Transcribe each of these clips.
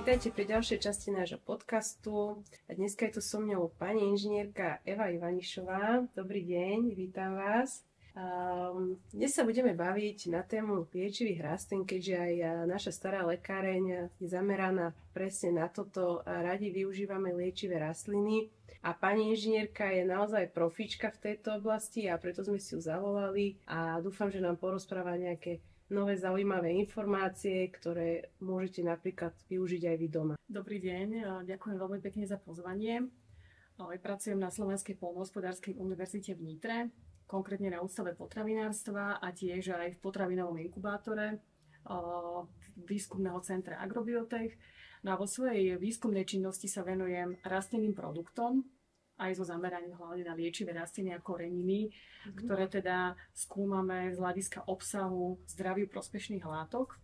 Vítajte pri ďalšej časti nášho podcastu. A dneska je tu so mňou pani inžinierka Eva Ivanišová. Dobrý deň, vítam vás. Dnes sa budeme baviť na tému liečivých rastlín, keďže aj naša stará lekáreň je zameraná presne na toto a radi využívame liečivé rastliny. A pani inžinierka je naozaj profička v tejto oblasti a preto sme si ju zavolali a dúfam, že nám porozpráva nejaké nové zaujímavé informácie, ktoré môžete napríklad využiť aj vy doma. Dobrý deň, ďakujem veľmi pekne za pozvanie. Pracujem na Slovenskej poľnohospodárskej univerzite v Nitre, konkrétne na Ústave potravinárstva a tiež aj v potravinovom inkubátore výskumného centra Agrobiotech. No a vo svojej výskumnej činnosti sa venujem rastlinným produktom, aj so zameraním hlavne na liečivé rastliny a koreniny, ktoré teda skúmame z hľadiska obsahu zdraviu prospešných látok.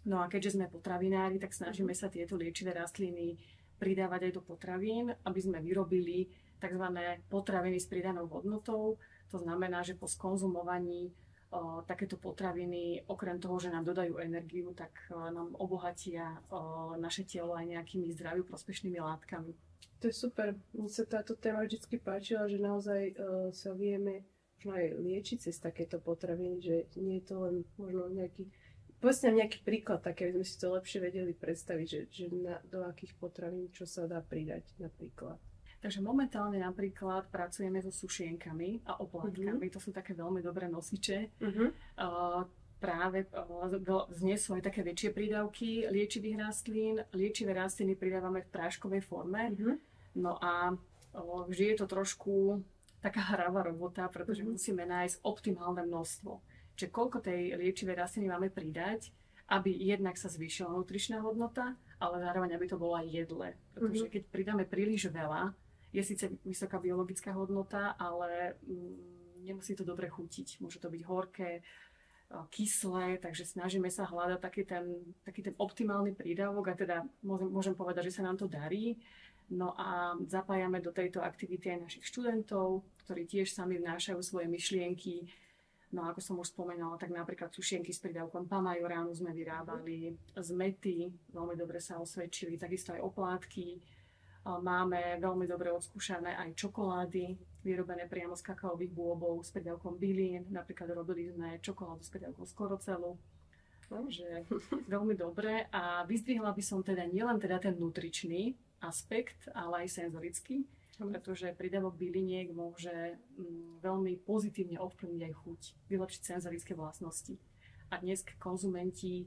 No a keďže sme potravinári, tak snažíme sa tieto liečivé rastliny pridávať aj do potravín, aby sme vyrobili tzv. Potraviny s pridanou hodnotou. To znamená, že po skonzumovaní takéto potraviny, okrem toho, že nám dodajú energiu, tak nám obohatia naše telo aj nejakými zdraviu prospešnými látkami. To je super. Mne sa táto téma vždy páčila, že naozaj sa vieme možno aj liečiť cez takéto potraviny, že nie je to len možno nejaký, povedzte nám nejaký príklad také, aby sme si to lepšie vedeli predstaviť, že do akých potravín čo sa dá pridať napríklad. Takže momentálne napríklad pracujeme so sušienkami a oplátkami. To sú také veľmi dobré nosiče. Práve z nej sú aj také väčšie prídavky liečivých rastlín. Liečivé rastliny pridávame v práškovej forme. No a vždy je to trošku taká hravá robota, pretože musíme nájsť optimálne množstvo. Čiže koľko tej liečivej rastliny máme pridať, aby jednak sa zvýšila nutričná hodnota, ale zároveň aby to bolo aj jedle. Pretože keď pridáme príliš veľa, je síce vysoká biologická hodnota, ale nemusí to dobre chutiť. Môže to byť horké, kyslé, takže snažíme sa hľadať taký ten optimálny prídavok a teda môžem povedať, že sa nám to darí. No a zapájame do tejto aktivity aj našich študentov, ktorí tiež sami vnášajú svoje myšlienky. No a ako som už spomenala, tak napríklad sušienky s prídavkom pamajoránu sme vyrábali, z mety, veľmi dobre sa osvedčili, takisto aj oplátky. Máme veľmi dobre odskúšané aj čokolády, vyrobené priamo z kakaových bôbov s prídavkom bylín. Napríklad robili sme čokoládu s prídavkom skorocelu. Takže veľmi dobre. A vyzdvihla by som teda nielen teda ten nutričný aspekt, ale aj senzorický, pretože prídavok byliniek môže veľmi pozitívne ovplyvniť aj chuť, vylepšiť senzorické vlastnosti. A dnes konzumenti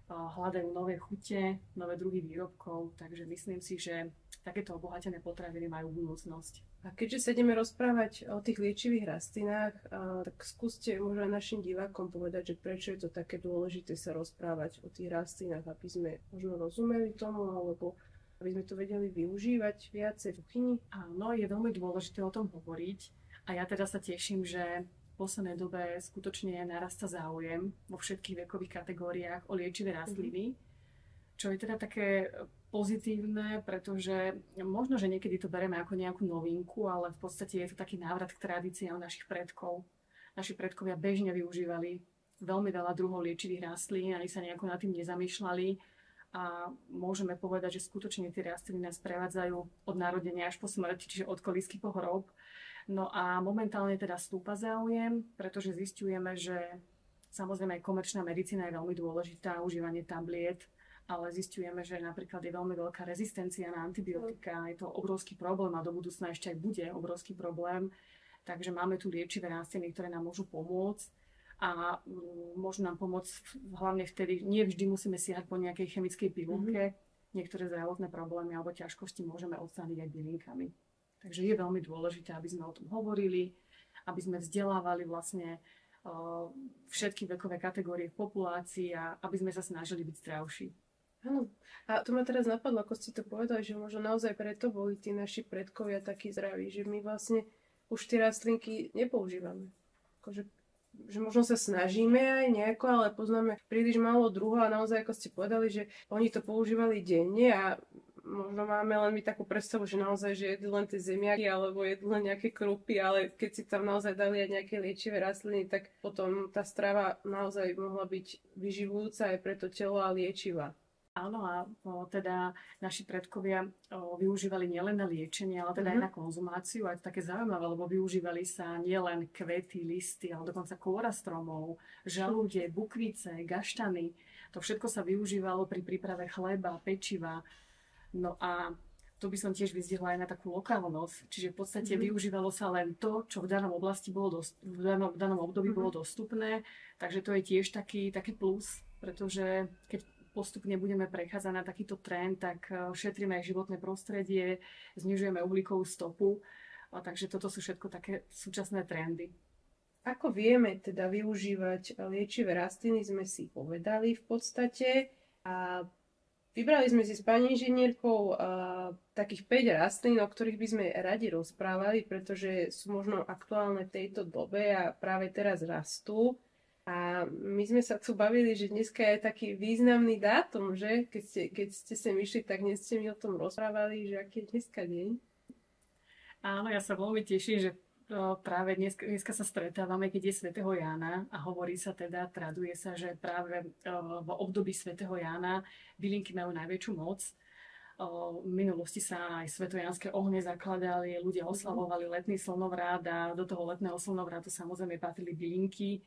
hľadajú nové chute, nové druhy výrobkov, takže myslím si, že takéto obohatené potraviny majú budúcnosť. A keďže sa ideme rozprávať o tých liečivých rastlinách, tak skúste možno aj našim divákom povedať, že prečo je to také dôležité sa rozprávať o tých rastlinách, aby sme možno rozumeli tomu, alebo aby sme to vedeli využívať viacej v kuchyni. Áno, je veľmi dôležité o tom hovoriť a ja teda sa teším, že v poslednej dobe skutočne narastá záujem vo všetkých vekových kategóriách o liečivé rastliny, čo je teda také pozitívne, pretože možno, že niekedy to bereme ako nejakú novinku, ale v podstate je to taký návrat k tradíciám našich predkov. Naši predkovia bežne využívali veľmi veľa druhov liečivých rastlín, ani sa nejako nad tým nezamýšľali. A môžeme povedať, že skutočne tie rastliny nás prevádzajú od narodenia až po smrť, čiže od kolísky po hrob. No a momentálne teda stúpa záujem, pretože zisťujeme, že samozrejme aj komerčná medicína je veľmi dôležitá, užívanie tabliet, ale zisťujeme, že napríklad je veľmi veľká rezistencia na antibiotika, je to obrovský problém a do budúcna ešte aj bude obrovský problém. Takže máme tu liečivé rastliny, ktoré nám môžu pomôcť. A môžu nám pomôcť hlavne vtedy, nie vždy musíme siahať po nejakej chemickej pilulke. Niektoré zdravotné problémy alebo ťažkosti môžeme odstrániť aj bylinkami. Takže je veľmi dôležité, aby sme o tom hovorili, aby sme vzdelávali vlastne všetky vekové kategórie v populácii a aby sme sa snažili byť zdravší. Áno. A to ma teraz napadlo, ako ste to povedali, že možno naozaj preto boli tí naši predkovia takí zdraví, že my vlastne už tie rastlinky nepoužívame. Akože že možno sa snažíme aj nejako, ale poznáme príliš málo druhov a naozaj, ako ste povedali, že oni to používali denne a možno máme len my takú predstavu, že naozaj, že jedli len tie zemiaky alebo jedli len nejaké krupy, ale keď si tam naozaj dali aj nejaké liečivé rastliny, tak potom tá strava naozaj mohla byť vyživujúca aj pre to telo a liečivá. Áno, a teda naši predkovia využívali nielen na liečenie, ale teda aj na konzumáciu. A je to také zaujímavé, lebo využívali sa nielen kvety, listy, ale dokonca kôra stromov, žalúde, bukvice, gaštany. To všetko sa využívalo pri príprave chleba, pečiva. No a tu by som tiež vyzdvihla aj na takú lokálnosť. Čiže v podstate využívalo sa len to, čo v danom oblasti bolo v danom období bolo dostupné. Takže to je tiež taký plus, pretože keď postupne budeme prechádzať na takýto trend, tak šetríme aj životné prostredie, znižujeme uhlíkovú stopu. Takže toto sú všetko také súčasné trendy. Ako vieme teda využívať liečivé rastliny, sme si povedali v podstate. A vybrali sme si s pani inžinierkou takých 5 rastlín, o ktorých by sme radi rozprávali, pretože sú možno aktuálne v tejto dobe a práve teraz rastú. A my sme sa tu bavili, že dneska je taký významný dátum, že? Keď ste sem išli, tak dnes ste mi o tom rozprávali, že aký je dneska deň. Áno, ja sa veľmi teším, že práve dneska sa stretávame, keď je svätého Jána a hovorí sa teda, traduje sa, že práve v období svätého Jána bylinky majú najväčšiu moc. V minulosti sa aj svätojánske ohne zakladali, ľudia oslavovali letný slnovrat a do toho letného slnovratu samozrejme patrili bylinky.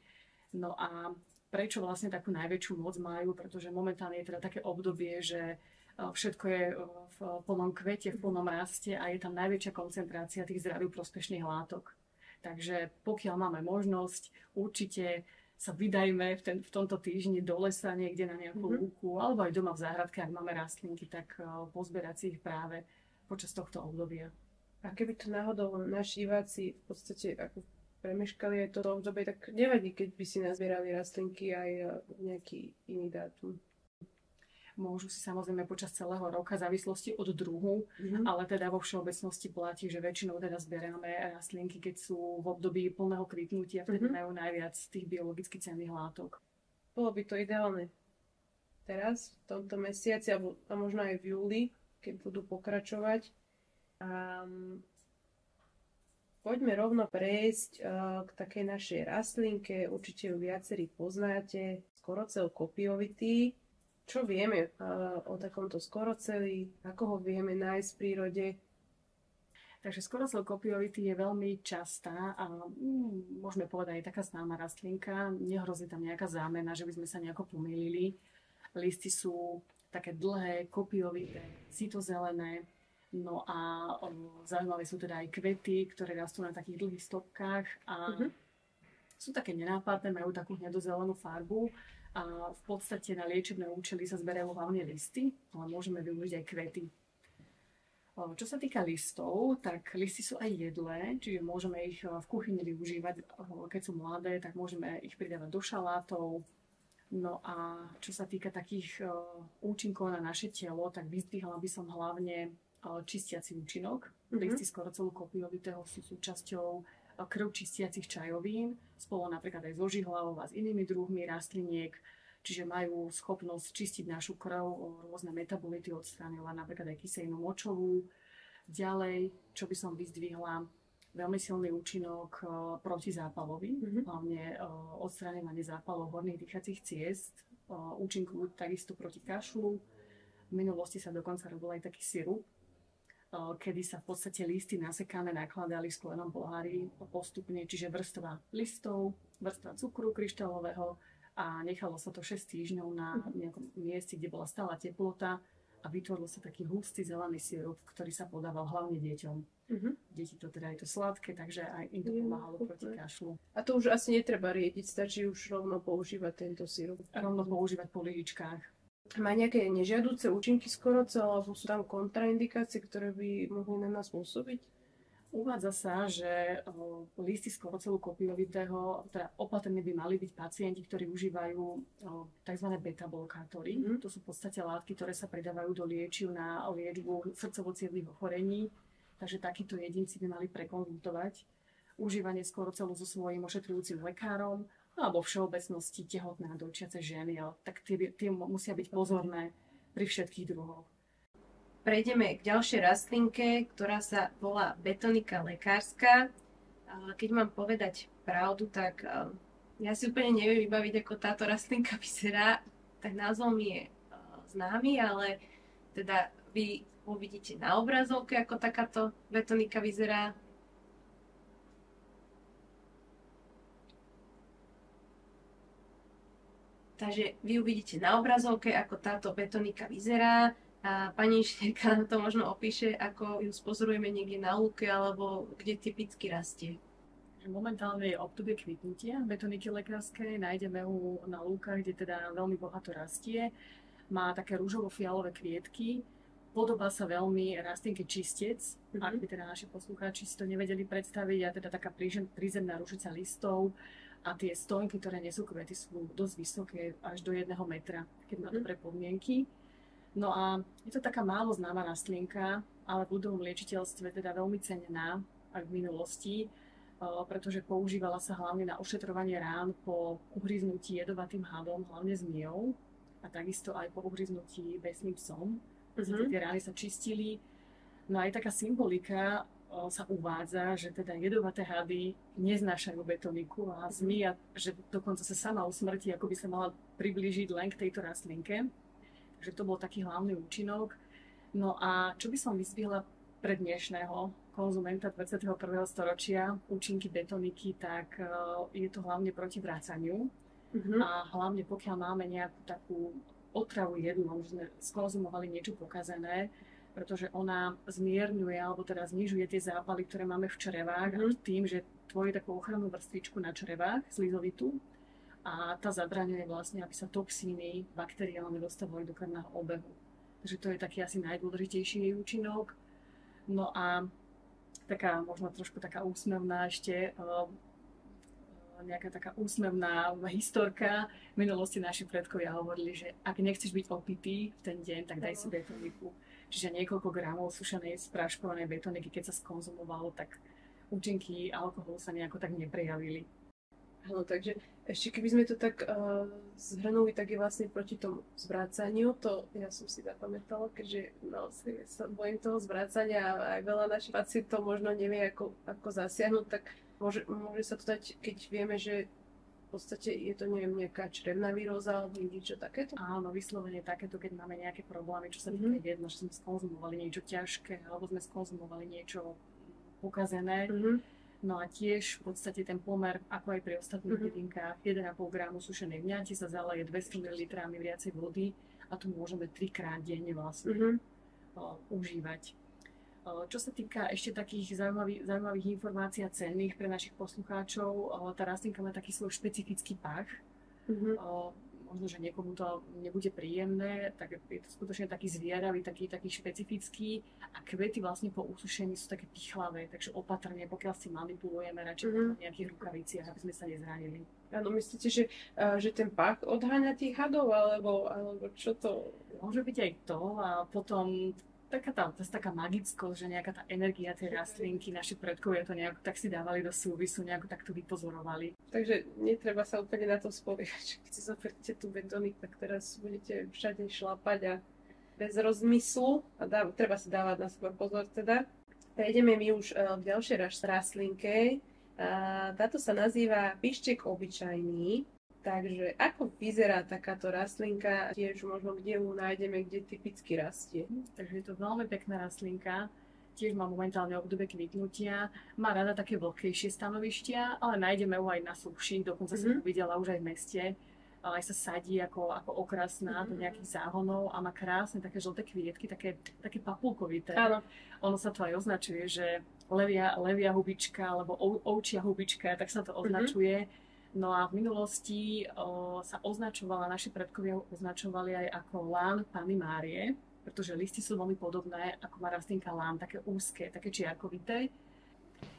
No a prečo vlastne takú najväčšiu moc majú? Pretože momentálne je teda také obdobie, že všetko je v plnom kvete, v plnom raste a je tam najväčšia koncentrácia tých zdraviu prospešných látok. Takže pokiaľ máme možnosť, určite sa vydajme v tomto týždni do lesa niekde na nejakú lúku alebo aj doma v záhradke, ak máme rastlinky, tak pozberať si ich práve počas tohto obdobia. A keby to náhodou naši diváci v podstate ako premeškali aj toto obdobie, tak nevadí, keď by si nazbierali rastlinky aj nejaký iný dátum. Môžu si samozrejme počas celého roka, v závislosti od druhu, ale teda vo všeobecnosti platí, že väčšinou teda zberáme rastlinky, keď sú v období plného kvitnutia, vtedy majú najviac tých biologicky cenných látok. Bolo by to ideálne teraz, v tomto mesiaci, a možno aj v júli, keď budú pokračovať. Poďme rovno prejsť k takej našej rastlinke. Určite ju viacerí poznáte. Skorocel kopiovitý. Čo vieme o takomto skoroceli? Ako ho vieme nájsť v prírode? Takže skorocel kopiovitý je veľmi častá a môžeme povedať aj taká známa rastlinka. Nehrozí tam nejaká zámena, že by sme sa nejako pomýlili. Listy sú také dlhé, kopiovité, citozelené. No a zaujímavé sú teda aj kvety, ktoré rastú na takých dlhých stopkách a sú také nenápadné, majú takú hnedozelenú farbu a v podstate na liečebné účely sa zberajú hlavne listy, ale môžeme využiť aj kvety. Čo sa týka listov, tak listy sú aj jedlé, čiže môžeme ich v kuchyni využívať, keď sú mladé, tak môžeme ich pridávať do šalátov. No a čo sa týka takých účinkov na naše telo, tak vyzdvihla by som hlavne čistiaci účinok. Listy skorocelu kopiovitého sú súčasťou krv čistiacich čajovín, spolu napríklad aj so žihlavou a s inými druhmi rastliniek, čiže majú schopnosť čistiť našu krv, rôzne metabolity odstraňovať, napríklad aj kyselinu močovú. Ďalej, čo by som vyzdvihla, veľmi silný účinok protizápalový, hlavne odstraňovanie zápalov horných dýchacích ciest, účinkujú takisto proti kašlu. V minulosti sa dokonca robil aj taký sirup, kedy sa v podstate listy nasekané nakladali v sklenom pohári postupne, čiže vrstva listov, vrstva cukru kryštálového a nechalo sa to 6 týždňov na nejakom mieste, kde bola stála teplota a vytvoril sa taký hustý zelený sirup, ktorý sa podával hlavne deťom. Deti to teda je to sladké, takže aj im to pomáhalo proti kašlu. A to už asi netreba riediť, stačí už rovno používať tento sirup. Rovno používať po lyžičkách. Má nejaké nežiaduce účinky skorocel, alebo sú tam kontraindikácie, ktoré by mohli na nás pôsobiť? Uvádza sa, že listy skorocelu kopiovitého, teda opatrní by mali byť pacienti, ktorí užívajú tzv. beta-blokátory. To sú v podstate látky, ktoré sa pridávajú do liečiv na liečbu srdcovo-cievnych ochorení. Takže takíto jedinci by mali prekonzultovať užívanie skorocelu so svojím ošetrujúcim lekárom, alebo v všeobecnosti tehotné a dojčiace ženy, ale tak tie musia byť pozorné pri všetkých druhoch. Prejdeme k ďalšej rastlinke, ktorá sa volá betonika lekárska. Keď mám povedať pravdu, tak ja si úplne neviem vybaviť, ako táto rastlinka vyzerá. Tak názvom je známy, ale teda vy uvidíte na obrazovke, ako takáto betonika vyzerá. Takže vy uvidíte na obrazovke, ako táto betonika vyzerá. A pani inžinierka nám to možno opíše, ako ju spozorujeme niekde na lúke, alebo kde typicky rastie. Momentálne je obdobie kvitnutia betoniky lekárskej. Nájdeme ju na lúkach, kde teda veľmi bohato rastie. Má také rúžovo-fialové kvietky. Podobá sa veľmi rastlinke čistec, ak by teda naši poslucháči si to nevedeli predstaviť. A teda taká prízemná ružica listov. A tie stonky, ktoré nesú kvety, sú dosť vysoké, až do 1 metra, keď má dobré podmienky. No a je to taká málo známa rastlinka, ale v ľudovom liečiteľstve teda veľmi cenená aj v minulosti, pretože používala sa hlavne na ošetrovanie rán po uhryznutí jedovatým hadom, hlavne zmijou, a takisto aj po uhryznutí besným psom. Tie rány sa čistili. No aj taká symbolika sa uvádza, že teda jedovaté hady neznášajú betoniku a zmija, že dokonca sa sama usmrtí, ako by sa mala priblížiť len k tejto rastlinke. Takže to bol taký hlavný účinok. No a čo by som vyzdvihla pre dnešného konzumenta 21. storočia, účinky betoniky, tak je to hlavne proti vracaniu. A hlavne pokiaľ máme nejakú takú otravu jedlom, že sme skonzumovali niečo pokazené, pretože ona zmierňuje, alebo teda znižuje tie zápaly, ktoré máme v črevách, a tým, že tvorí takú ochrannú vrstvičku na črevách, slizovitú, a tá zabraňuje vlastne, aby sa toxíny bakteriálne dostávali do krvného obehu. Takže to je taký asi najdôležitejší jej účinok. No a taká, možno trošku taká úsmevná ešte, nejaká taká úsmevná historka. V minulosti naši predkovia hovorili, že ak nechceš byť opitý v ten deň, tak daj si betoniku. Čiže niekoľko gramov sušenej spráškovanej betoniky, keď sa skonzumovalo, tak účinky alkoholu sa nejako tak neprejavili. Áno, takže ešte keby sme to tak zhrnuli, tak je vlastne proti tomu zvrácaniu. To ja som si zapamätala, keďže sa bojím toho zvrácania a aj veľa našich pacientov možno nevie, ako zasiahnuť, tak môže sa to dať, keď vieme, že v podstate je to, neviem, nejaká črevná víróza alebo niečo takéto? Áno, vyslovene takéto, keď máme nejaké problémy, čo sa týka jedno, že sme skonzumovali niečo ťažké alebo sme skonzumovali niečo pokazené. No a tiež v podstate ten pomer, ako aj pri ostatných bylinkách, 1,5 gramu sušenej vňati sa zaleje 200 ml viacej vody a tu môžeme 3-krát denne vlastne užívať. Čo sa týka ešte takých zaujímavých informácií a cenných pre našich poslucháčov, tá rastlinka má taký svoj špecifický pach. Možno, že niekomu to nebude príjemné, tak je to skutočne taký zvieravý, taký špecifický, a kvety vlastne po usušení sú také pichlavé, takže opatrne, pokiaľ si manipulujeme, radšej v nejakých rukaviciach, aby sme sa nezranili. Áno, myslíte, že ten pach odháňa tých hadov, alebo čo to? Môže byť aj to, a potom taká magickosť, že nejaká tá energia tej rastlinky, naši predkovia to nejako tak si dávali do súvisu, nejako tak to vypozorovali. Takže netreba sa úplne na to spoliehať. Keď si zoberiete tú betoniku, tak teraz budete všade šlapať a bez rozmyslu, a treba si dávať na seba pozor teda. Prejdeme my už k ďalšej rastlinke. Táto sa nazýva pišček obyčajný. Takže ako vyzerá takáto rastlinka, tiež možno kde ju nájdeme, kde typicky rastie? Takže je to veľmi pekná rastlinka, tiež má momentálne obdobie kvitnutia, má rada také vlhkejšie stanovištia, ale nájdeme ju aj na súši, dokonca som ju videla už aj v meste, ale aj sa sadí ako okrasná do nejakých záhonov a má krásne také žlté kvietky, také papulkovité. Áno. Ono sa to aj označuje, že levia hubička alebo ovčia hubička, tak sa to označuje. No a v minulosti sa naši predkovia označovali aj ako lán Panny Márie, pretože listy sú veľmi podobné, ako má rastlinka lán, také úzke, také čiarkovité.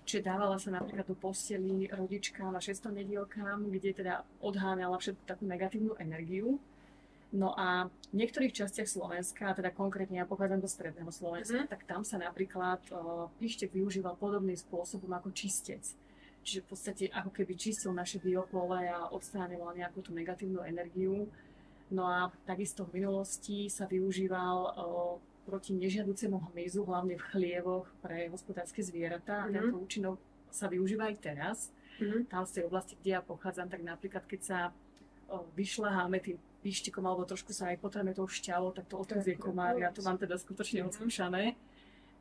Čiže dávala sa napríklad do posteli rodičkám a šestonedielkám, kde teda odháňala všetku takú negatívnu energiu. No a v niektorých častiach Slovenska, teda konkrétne ja pochádzam do stredného Slovenska, tak tam sa napríklad pištek využíval podobným spôsobom ako čistec. Čiže v podstate ako keby čistil naše biopole a odstráňoval nejakú tú negatívnu energiu. No a takisto v minulosti sa využíval proti nežiaducemu hmyzu, hlavne v chlievoch pre hospodárske zvieratá. A tento účinok sa využíva aj teraz. Tam z tej oblasti, kde ja pochádzam, tak napríklad keď sa vyšľaháme tým píštikom alebo trošku sa aj potreme tou šťavou, tak to odkazuje komár. Ja to mám teda skutočne odskúšané.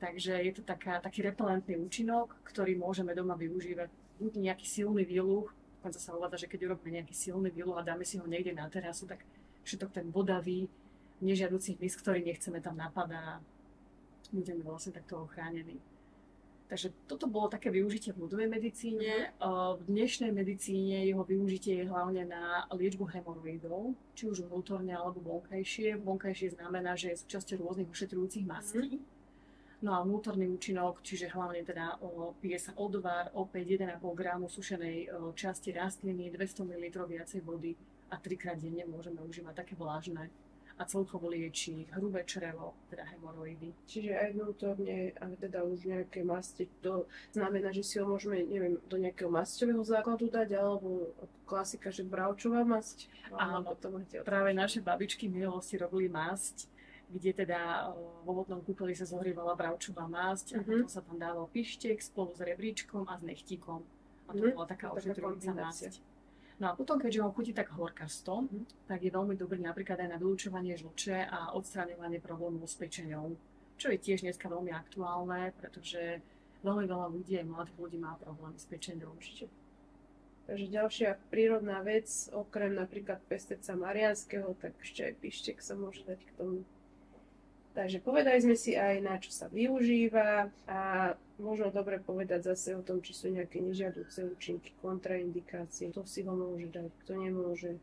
Takže je to taký repelentný účinok, ktorý môžeme doma využívať. Buď nejaký silný výluh, dokonca sa uvádza, že keď urobíme nejaký silný výluh a dáme si ho niekde na terasu, tak všetok ten bodavý, nežiaducí hmyz, ktorý nechceme tam napadá, budeme vlastne takto ochránení. Takže toto bolo také využitie v ľudovej medicíne. V dnešnej medicíne jeho využitie je hlavne na liečbu hemoroidov, či už vnútorne alebo vonkajšie. Vonkajšie znamená, že je súčasťou rôznych ošetrujúcich mastí. No a vnútorný účinok, čiže hlavne teda pije sa odvar, opäť 1,5 gramu sušenej časti rastliny, 200 ml viacej vody a 3-krát denne môžeme užívať také vlážne a celkovo lieči hrubé črevo, teda hemoroidy. Čiže aj vnútorne, ale teda už nejaké masti, to znamená, že si ho môžeme, neviem, do nejakého masťového základu dať, alebo klasika, že bravčová masť? Áno, práve naše babičky v minulosti robili masť, kde teda vo vodnom kúpeli sa zohrievala bravčová masť a potom sa tam dával pištek spolu s rebríčkom a s nechtíkom. A to bola taká ošetrujúca masť. No a potom, keďže ho chutí tak horkasto, tak je veľmi dobrý napríklad aj na vylučovanie žlče a odstraňovanie problémov s pečenou, čo je tiež dneska veľmi aktuálne, pretože veľmi veľa ľudí, aj mladých ľudí má problém s pečenou určite. Takže ďalšia prírodná vec, okrem napríklad pesteca mariánskeho, tak ešte aj pištek sa môže dať k tomu. Takže povedali sme si aj, na čo sa využíva a možno dobre povedať zase o tom, či sú nejaké nežiaduce účinky, kontraindikácie, kto si ho môže dať, kto nemôže.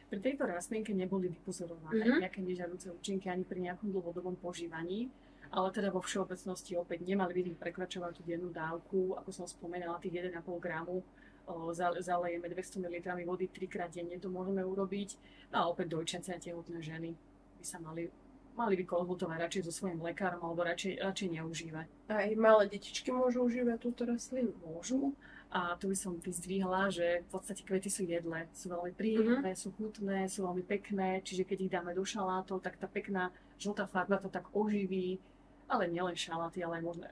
Pri tejto rastlinke neboli vypozorované nejaké nežiaduce účinky ani pri nejakom dlhodobom požívaní, ale teda vo všeobecnosti opäť nemali by prekračovať tú dennú dávku, ako som spomínala, tých 1,5 gramu. Zalejeme 200 ml vody 3-krát denne, to môžeme urobiť. No a opäť dojčiace a tehotné ženy by sa mali by konzultovať radšej so svojím lekárom alebo radšej neužívať. Aj malé detičky môžu užívať túto rastlinu? Môžu. A tu by som vyzdvihla, že v podstate kvety sú jedlé. Sú veľmi príjemné, sú chutné, sú veľmi pekné, čiže keď ich dáme do šalátov, tak tá pekná žltá farba to tak oživí. Ale nielen šaláty, ale aj možno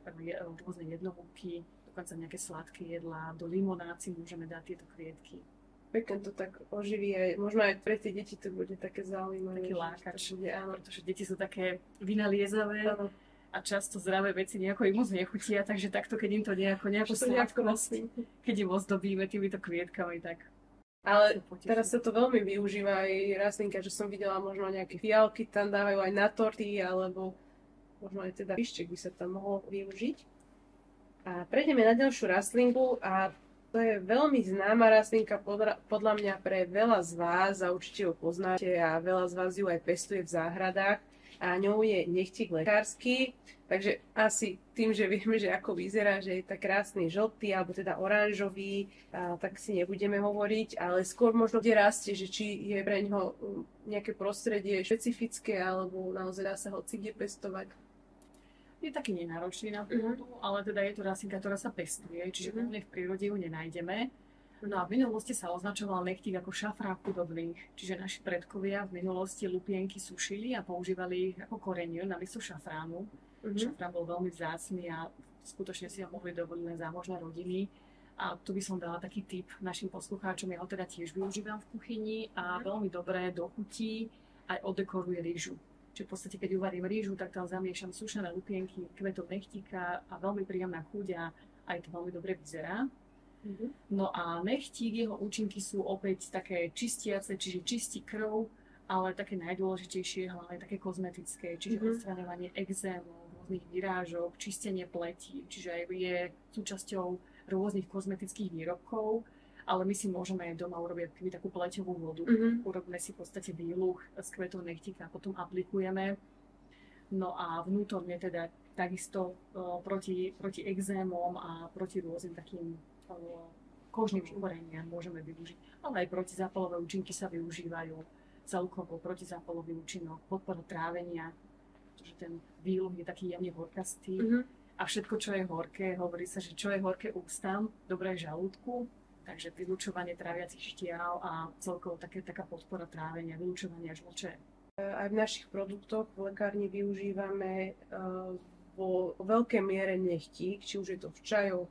rôzne jednohúbky, dokonca nejaké sladké jedlá. Do limonád si môžeme dať tieto kvietky. Pekne to tak oživí aj, možno aj pre tie deti to bude také zaujímavé. Taký lákač, pretože deti sú také vynaliezavé a často zdravé veci nejako im moc nechutia, takže takto, keď im to nejako sladkosť, keď im ozdobíme týmito kvietkami, tak... Ale teraz sa to veľmi využíva aj rastlinka, že som videla možno nejaké fialky tam dávajú aj na torty, alebo možno aj teda pišček by sa tam mohol využiť. A prejdeme na ďalšiu rastlinku a to je veľmi známa rastlinka podľa mňa pre veľa z vás a určite ju poznáte a veľa z vás ju aj pestuje v záhradách a ňou je nechtík lekársky, takže asi tým, že vieme, že ako vyzerá, že je tak krásny žltý alebo teda oranžový, tak si nebudeme hovoriť, ale skôr možno kde rastie, že či je pre ňoho nejaké prostredie špecifické alebo naozaj dá sa ho kde pestovať. Je taký nenáročný na pôdu, ale teda je to rastlinka, ktorá sa pestuje, čiže v prírode ju nenájdeme. No a v minulosti sa označoval nechtík ako šafrán chudobných, čiže naši predkovia v minulosti lupienky sušili a používali ich ako koreniu namiesto šafránu. Šafrán bol veľmi vzácny a skutočne si ho mohli dovoliť len zámožné rodiny. A tu by som dala taký tip našim poslucháčom, ja ho teda tiež využívam v kuchyni a veľmi dobre dochutí aj odekoruje rýžu. Čiže v podstate, keď uvarím rýžu, tak tam zamiešam sušené lupienky, kvetov nechtíka a veľmi príjemná chuť a aj to veľmi dobre vyzerá. No a nechtík, jeho účinky sú opäť také čistiace, čiže čistí krv, ale také najdôležitejšie, hlavne také kozmetické, čiže odstraňovanie ekzémov, rôznych vyrážok, čistenie pleti, čiže aj je súčasťou rôznych kozmetických výrobkov. Ale my si môžeme aj doma urobiť takú pleťovú vodu. Urobíme si v podstate výluch z kvetov nechtíka a potom aplikujeme. No a vnútorne teda takisto proti ekzémom a proti rôznym takým kožným ochoreniam môžeme využiť. Ale aj protizápalové účinky sa využívajú. Celkovo protizápalový účinok, podpora trávenia, pretože ten výluch je taký jemne horkastý. A všetko, čo je horké, hovorí sa, že čo je horké ústam, dobré žalúdku. Takže vylučovanie tráviacich štiav a celkovo taká podpora trávenia, vylučovania žlče. Aj v našich produktoch v lekárni využívame vo veľkej miere nechtík, či už je to v čajoch,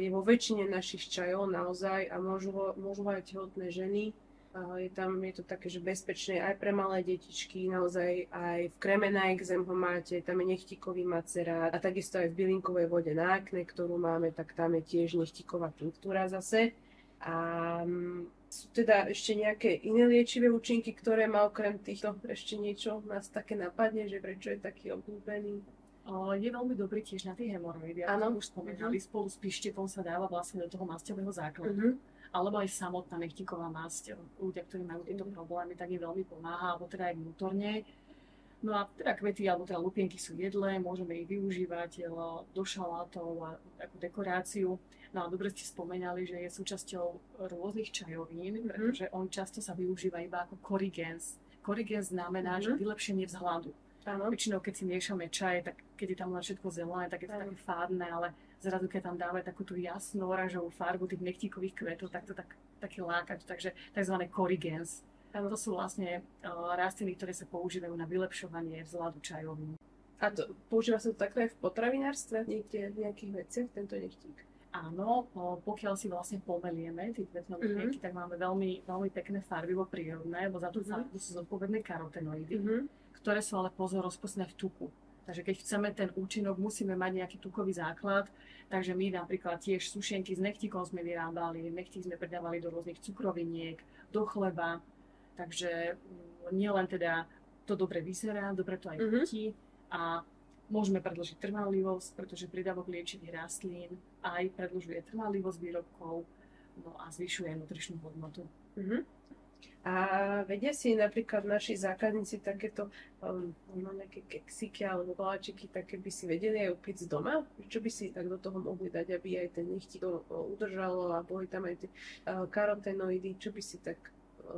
je vo väčšine našich čajov naozaj a môžu aj tehotné ženy Je to také, že bezpečné aj pre malé detičky, naozaj aj v kreme na exém ho máte, tam je nechtíkový macerát a takisto aj v bylinkovej vode na akné, ktorú máme, tak tam je tiež nechtíková tinktúra zase. A sú teda ešte nejaké iné liečivé účinky, ktoré má okrem týchto ešte niečo nás také napadne, že prečo je taký obľúbený? Je veľmi dobrý tiež na tie hemoroidy, ako už spomínali, spolu s pištetom sa dáva vlastne do toho masťového základu. Alebo aj samotná nechtíková masť. Ľudia, ktorí majú tieto problémy, tak im veľmi pomáha, alebo teda aj vnútorne. No a teda kvety, alebo teda lupienky sú jedlé, môžeme ich využívať do šalátov a ako dekoráciu. No a dobre ste spomenali, že je súčasťou rôznych čajovín, pretože on často sa využíva iba ako korigens. Korigens znamená, že vylepšenie vzhľadu. Väčšinou, keď si miešame čaj, tak keď je tam len všetko zelené, tak je to také fádne, ale zrazu, keď tam dáme takú tú jasnú oranžovú farbu tých nechtíkových kvetov, tak to také lákať, takže tzv. Korigens. To sú vlastne rastliny, ktoré sa používajú na vylepšovanie vzhľadu čajovín. A to používa sa to takto aj v potravinárstve? Niekde v nejakých veciach tento nechtík? Áno, pokiaľ si vlastne pomelieme tie kvetné lupienky, tak máme veľmi, veľmi pekné farbivo prírodné, lebo za tú farbu sú zodpovedné karotenoidy, ktoré sú ale pozor rozpustné v tuku. Takže keď chceme ten účinok, musíme mať nejaký tukový základ. Takže my napríklad tiež sušenky s nechtíkom sme vyrábali, nechtík sme pridávali do rôznych cukroviniek, do chleba. Takže nielen teda to dobre vyzerá, dobre to aj chutí a môžeme predĺžiť trvanlivosť, pretože pridávok liečivých rastlín aj predĺžuje trvanlivosť výrobkov, no a zvyšuje nutričnú hodnotu. A vedia si napríklad naši zákazníci takéto nejaké keksiky alebo koláčiky, také by si vedeli aj upiť z doma? Čo by si tak do toho mohli dať, aby aj ten nechtík udržalo a boli tam aj tie karotenoidy, čo by si tak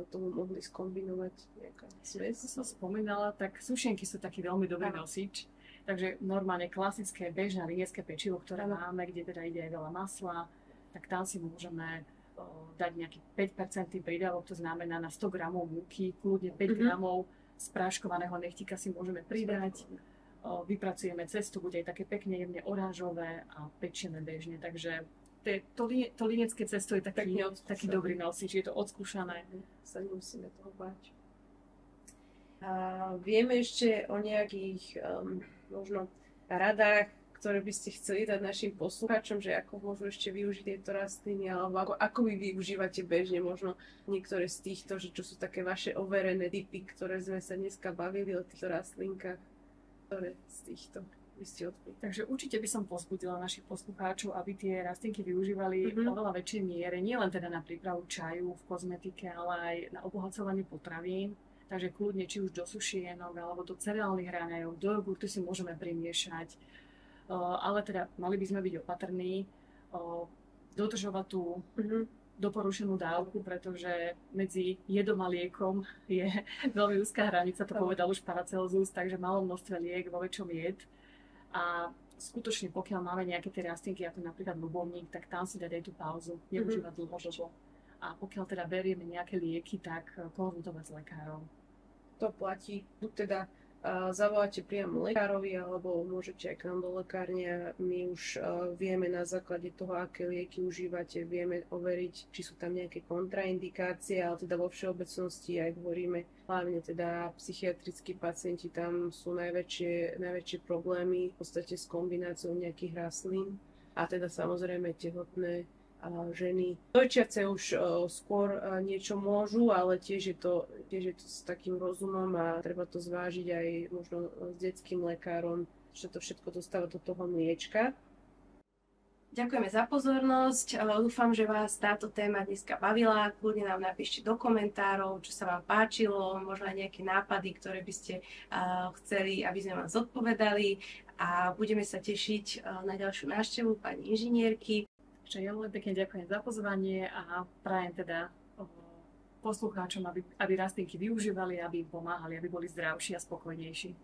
tomu mohli skombinovať nejaká smes? Som spomínala, tak sušenky sú taký veľmi dobrý nosič. Takže normálne klasické bežné liniecké pečivo, ktoré máme, kde teda ide aj veľa masla, tak tam si môžeme dať nejaký 5% prídavok, to znamená na 100 gramov múky, kľudne 5 gramov spráškovaného nechtíka si môžeme pridať. Vypracujeme cestu, bude aj také pekne jemne oranžové a pečieme bežne, takže to liniecké cesto je taký dobrý nosič, je to odskúšané. Sa nemusíme toho báť. A vieme ešte o nejakých možno radách, ktoré by ste chceli dať našim poslucháčom, že ako môžu ešte využiť tieto rastliny, alebo ako vy využívate bežne možno niektoré z týchto, že čo sú také vaše overené tipy, ktoré sme sa dneska bavili o týchto rastlinkách, ktoré z týchto by ste odpili. Takže určite by som povzbudila našich poslucháčov, aby tie rastlinky využívali v oveľa väčšej miere, nielen teda na prípravu čaju v kozmetike, ale aj na obohacovanie potravín. Takže kľudne, či už do sušienok, alebo do cereálnych raňajov, do jogurtu si môžeme primiešať. Ale teda mali by sme byť opatrní, dodržovať tú doporučenú dávku, pretože medzi jedom a liekom je veľmi úzká hranica, to povedal už Paracelsus, takže malo množstve liek, vo väčšom jed. A skutočne, pokiaľ máme nejaké tie rastlinky, ako napríklad ľubovník, tak tam si dať aj tú pauzu, neužívať dlhodobo. A pokiaľ teda berieme nejaké lieky, tak konzultovať s lekárom. To platí, buď teda zavoláte priamo lekárovi, alebo môžete aj k nám do lekárne. My už vieme na základe toho, aké lieky užívate, vieme overiť, či sú tam nejaké kontraindikácie, ale teda vo všeobecnosti aj hovoríme, hlavne teda psychiatrickí pacienti, tam sú najväčšie problémy v podstate s kombináciou nejakých rastlín a teda samozrejme tehotné ženy. Dojčiace už skôr niečo môžu, ale tiež je to s takým rozumom a treba to zvážiť aj možno s detským lekárom, že to všetko dostáva do toho mliečka. Ďakujeme za pozornosť. Dúfam, že vás táto téma dneska bavila. Kľudne nám napíšte do komentárov, čo sa vám páčilo, možno aj nejaké nápady, ktoré by ste chceli, aby sme vám zodpovedali. A budeme sa tešiť na ďalšiu návštevu pani inžinierky. Čiže ja veľmi pekne ďakujem za pozvanie a prajem teda poslucháčom, aby rastlinky využívali, aby im pomáhali, aby boli zdravší a spokojnejší.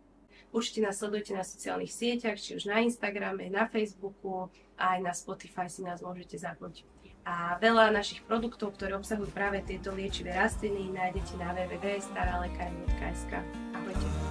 Určite nás sledujte na sociálnych sieťach, či už na Instagrame, na Facebooku, a aj na Spotify si nás môžete zapnúť. A veľa našich produktov, ktoré obsahujú práve tieto liečivé rastliny, nájdete na www.staralekárne.sk. Ahojte.